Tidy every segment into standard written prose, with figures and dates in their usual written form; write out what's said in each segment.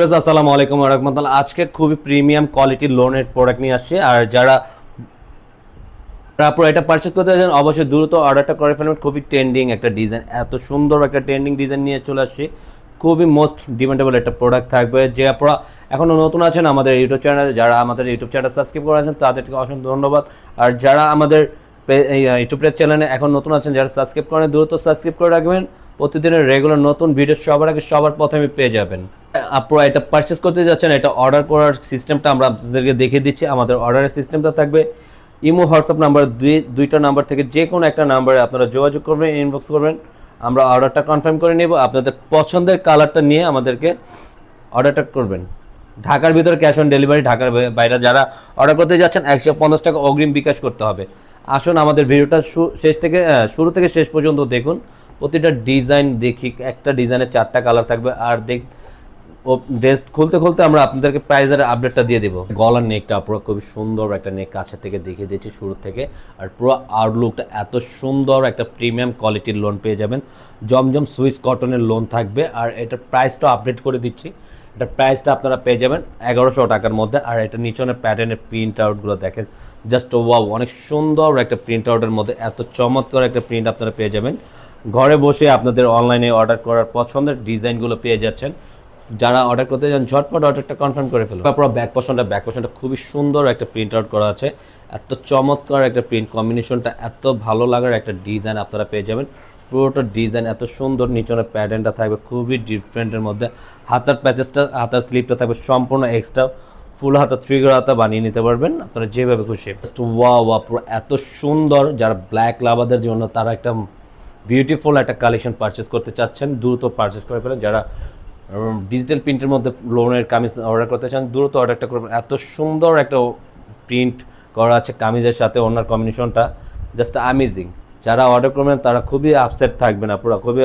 আসসালামু আলাইকুম ওয়া রাহমাতুল্লাহ। আজকে খুবই প্রিমিয়াম কোয়ালিটির লোনের প্রোডাক্ট নিয়ে আসছি। আর যারা তারপর এটা পারচেজ করতে চান অবশ্যই দ্রুত অর্ডারটা করে ফেলুন। খুবই ট্রেন্ডিং একটা ডিজাইন, এত সুন্দর একটা ট্রেন্ডিং ডিজাইন নিয়ে চলে আসছি। খুবই মোস্ট ডিমান্ডেবল একটা প্রোডাক্ট থাকবে। যে আপনারা এখনও নতুন আছেন আমাদের ইউটিউব চ্যানেলে, যারা আমাদের ইউটিউব চ্যানেল সাবস্ক্রাইব করে আছেন তাদেরকে অসংখ্য ধন্যবাদ। আর যারা আমাদের ইউটিউব চ্যানেলে এখন নতুন আছেন, যারা সাবস্ক্রাইব করেন দ্রুত সাবস্ক্রাইব করে রাখবেন। প্রতিদিনের রেগুলার নতুন ভিডিও সবার আগে সবার প্রথমে পেয়ে যাবেন। আপনারা এটা পারচেস করতে যাচ্ছেন, এটা অর্ডার করার সিস্টেমটা আমরা আপনাদেরকে দেখিয়ে দিচ্ছি। আমাদের অর্ডারের সিস্টেমটা থাকবে ইমো হোয়াটসঅ্যাপ নাম্বার দুইটা নাম্বার থেকে যে কোনো একটা নাম্বারে আপনারা যোগাযোগ করবেন, ইনবক্স করবেন। আমরা অর্ডারটা কনফার্ম করে নেব। আপনাদের পছন্দের কালারটা নিয়ে আমাদেরকে অর্ডারটা করবেন। ঢাকার ভিতরে ক্যাশ অন ডেলিভারি, ঢাকার বাইরে যারা অর্ডার করতে যাচ্ছেন 150 টাকা অগ্রিম বিকাশ করতে হবে। আসুন আমাদের ভিডিওটা শুরু থেকে শেষ পর্যন্ত দেখুন। প্রতিটা ডিজাইন দেখি, একটা ডিজাইনের 4টা কালার থাকবে। আর ও ড্রেস খুলতে খুলতে আমরা আপনাদেরকে প্রাইজের আপডেটটা দিয়ে দেবো। গলার নেকটা পুরো খুবই সুন্দর একটা নেক, কাছে থেকে দেখিয়ে দিচ্ছি শুরু থেকে। আর পুরো আউটলুকটা এত সুন্দর, একটা প্রিমিয়াম কোয়ালিটির লোন পেয়ে যাবেন। জমজম সুইস কটনের লোন থাকবে। আর এটার প্রাইসটা আপডেট করে দিচ্ছি। এটার প্রাইসটা আপনারা পেয়ে যাবেন 1100 টাকার মধ্যে। আর এটা নিচনের প্যাটার্নের প্রিন্ট আউটগুলো দেখেন, জাস্ট ওয়াও, অনেক সুন্দর একটা প্রিন্ট আউটের মধ্যে এত চমৎকার একটা প্রিন্ট আপনারা পেয়ে যাবেন। ঘরে বসে আপনাদের অনলাইনে অর্ডার করার পছন্দের ডিজাইনগুলো পেয়ে যাচ্ছেন। যারা অর্ডার করতে যান ঝটপট অর্ডারটা কনফার্ম করে ফেলুন। তারপর ব্যাক পোর্শনটা খুবই সুন্দর একটা প্রিন্ট আউট করা আছে। এত চমৎকার একটা প্রিন্ট কম্বিনেশনটা, এত ভালো লাগার একটা ডিজাইন আপনারা পেয়ে যাবেন। পুরোটা ডিজাইন এত সুন্দর, নিচনের প্যাটার্নটা থাকবে খুবই ডিফারেন্টের মধ্যে। হাতার প্যাচেসটা, হাতার স্লিপটা থাকবে সম্পূর্ণ এক্সট্রা, ফুল হাতা, 3 হাতা বানিয়ে নিতে পারবেন আপনারা যেভাবে খুশি। জাস্ট ওয়াও, পুরো এত সুন্দর। যারা ব্ল্যাক লাভারদের জন্য তারা একটা বিউটিফুল একটা কালেকশন পারচেস করতে চাচ্ছেন, দ্রুত পারচেস করে ফেলেন। যারা ডিজিটাল প্রিন্টের মধ্যে লোনের কামিজ অর্ডার করতে চান দ্রুত অর্ডারটা করবেন। এত সুন্দর একটা প্রিন্ট করা আছে কামিজের সাথে, ওনার কম্বিনেশনটা জাস্ট অ্যামেজিং। যারা অর্ডার করবেন তারা খুবই আপসেট থাকবে না, পুরো খুবই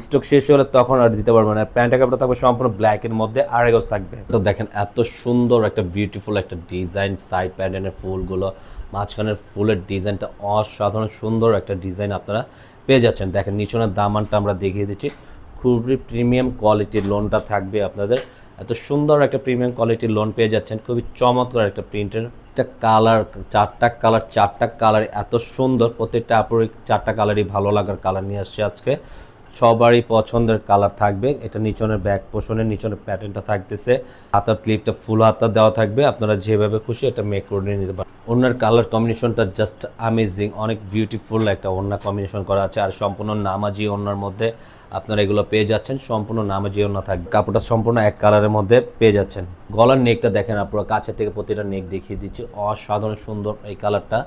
স্টক শেষ হলে তখন অর্ডার দিতে পারবেন। আর প্যান্টের কাপড়টা থাকবে সম্পূর্ণ ব্ল্যাকের মধ্যে, আড়াই গজ থাকবে। তো দেখেন এত সুন্দর একটা বিউটিফুল একটা ডিজাইন, সাইড প্যাটার্নের ফুলগুলো, মাঝখানের ফুলের ডিজাইনটা অসাধারণ সুন্দর একটা ডিজাইন আপনারা পেয়ে যাচ্ছেন। দেখেন নিচনের দামানটা আমরা দেখিয়ে দিচ্ছি, খুবই প্রিমিয়াম কোয়ালিটির লোনটা থাকবে আপনাদের। এত সুন্দর একটা প্রিমিয়াম কোয়ালিটির লোন পেয়ে যাচ্ছেন, খুবই চমৎকার একটা প্রিন্টের। একটা কালার, চারটা কালার এত সুন্দর। প্রত্যেকটা আপুরের 4টা কালারই ভালো লাগার কালার নিয়ে আসছে আজকে, সবারই পছন্দের কালার থাকবে। এটা নিচনের ব্যাক পোর্শনের নিচনের প্যাটার্নটা থাকতেছে, হাতার ক্লিপটা ফুল হাতা দেওয়া থাকবে। আপনারা যেভাবে খুশি এটা মেক করে নিতে পারেন। ওনার কালার কম্বিনেশনটা জাস্ট অ্যামেজিং, অনেক বিউটিফুল একটা ওড়না কম্বিনেশন করা আছে। আর সম্পূর্ণ নামাজি ওড়নার মধ্যে আপনারা এগুলো পেয়ে যাচ্ছেন, সম্পূর্ণ নামাজি ওড়না থাকবে। কাপড়টা সম্পূর্ণ এক কালারের মধ্যে পেয়ে যাচ্ছেন। গলার নেকটা দেখেন, আপনারা কাছে থেকে প্রতিটা নেক দেখিয়ে দিচ্ছি, অসাধারণ সুন্দর এই কালারটা।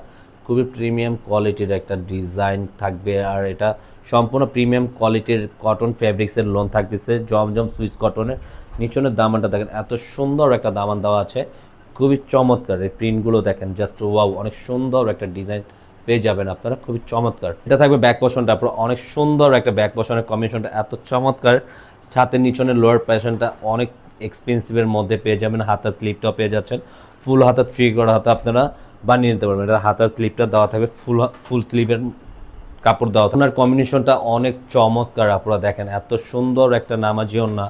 খুবই প্রিমিয়াম কোয়ালিটির একটা ডিজাইন থাকবে। আর এটা সম্পূর্ণ প্রিমিয়াম কোয়ালিটির কটন ফ্যাব্রিক্সের লোন থাকতেছে, জমজম সুইচ কটনের। নিচনের দামানটা দেখেন, এত সুন্দর একটা দামান দেওয়া আছে, খুবই চমৎকার। এই প্রিন্টগুলো দেখেন, জাস্ট ওয়াও, অনেক সুন্দর একটা ডিজাইন পেয়ে যাবেন আপনারা, খুবই চমৎকার। এটা থাকবে ব্যাক পোর্শনটা, আপনার অনেক সুন্দর একটা ব্যাক পোর্শনের কম্বিনেশনটা এত চমৎকার। সাথে নিচনের লোয়ার পোর্শনটা অনেক এক্সপেন্সিভের মধ্যে পেয়ে যাবেন। হাতার স্লিপটাও পেয়ে যাচ্ছেন ফুল হাতা, 3 হাতা আপনারা বানিয়ে নিতে পারবেন। এটা হাতার স্লিপটা দেওয়া থাকবে ফুল স্লিভের কাপড় দেওয়া। আপনার কম্বিনেশনটা অনেক চমৎকার। আপনারা দেখেন এত সুন্দর একটা নামাজি ওড়না,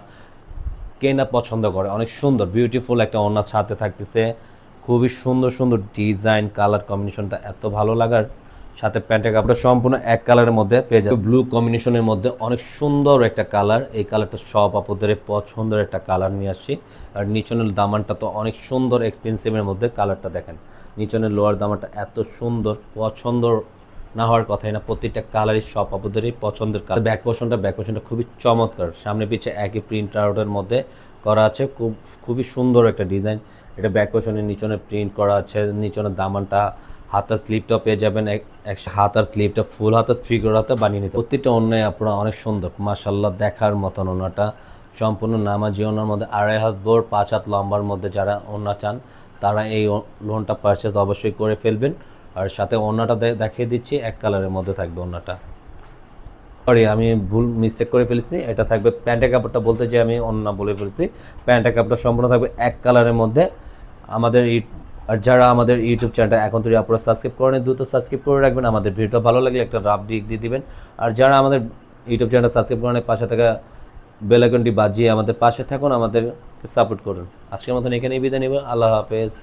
কে না পছন্দ করে। অনেক সুন্দর বিউটিফুল একটা ওড়না সাথে থাকতেছে, খুবই সুন্দর সুন্দর ডিজাইন, কালার কম্বিনেশনটা এত ভালো লাগার। সাথে প্যান্টের কাপড়টা সম্পূর্ণ এক কালারের মধ্যে পেয়ে যাবে, ব্লু কম্বিনেশনের মধ্যে অনেক সুন্দর একটা কালার। এই কালারটা সব আপুদের পছন্দের একটা কালার নিয়ে আসছি। আর নিচনের দামানটা তো অনেক সুন্দর, এক্সপেন্সিভের মধ্যে। কালারটা দেখেন, নিচনের লোয়ার দামানটা এত সুন্দর, পছন্দ না হওয়ার কথাই না। প্রত্যেকটা কালারই সব আপুদেরই পছন্দের কালার। ব্যাক পোর্শনটা খুবই চমৎকার, সামনে পিছে একই প্রিন্ট আউটের মধ্যে করা আছে, খুবই সুন্দর একটা ডিজাইন। এটা ব্যাক পোর্শনের নিচনে প্রিন্ট করা আছে। নিচনের দামানটা, হাতার স্লিপটাও পেয়ে যাবেন হাতার স্লিপটা ফুল হাতা, 3 হাতা বানিয়ে নিতে। প্রত্যেকটা অন্যায় আপনারা অনেক সুন্দর, মাশাল্লাহ, দেখার মতন। ওনাটা সম্পূর্ণ নামাজি ওনার মধ্যে, 2.5 হাত বড় 5 হাত লম্বার মধ্যে যারা ওনা চান তারা এই লোনটা পারচেজ অবশ্যই করে ফেলবেন। আর সাথে ওড়নাটা দেখিয়ে দিচ্ছি, এক কালারের মধ্যে থাকবে ওড়নাটা। সরি, আমি ভুল মিস্টেক করে ফেলেছি। এটা থাকবে প্যান্টের কাপড়টা, বলতে যে আমি ওড়না বলে ফেলেছি। প্যান্টের কাপড়টা সম্পূর্ণ থাকবে এক কালারের মধ্যে। আমাদের আর যারা আমাদের ইউটিউব চ্যানেলটা এখন থেকে আপনারা সাবস্ক্রাইব করেন দ্রুত সাবস্ক্রাইব করে রাখবেন। আমাদের ভিডিওটা ভালো লাগলে একটা রাফ ডিক দিয়ে দিবেন। আর যারা আমাদের ইউটিউব চ্যানেলটা সাবস্ক্রাইব করেন পাশে থাকা বেল আইকনটি বাজিয়ে আমাদের পাশে থাকুন। আমাদের সাপোর্ট করুন। আজকের মতন এখানেই বিদায় নেব। আল্লাহ হাফেজ।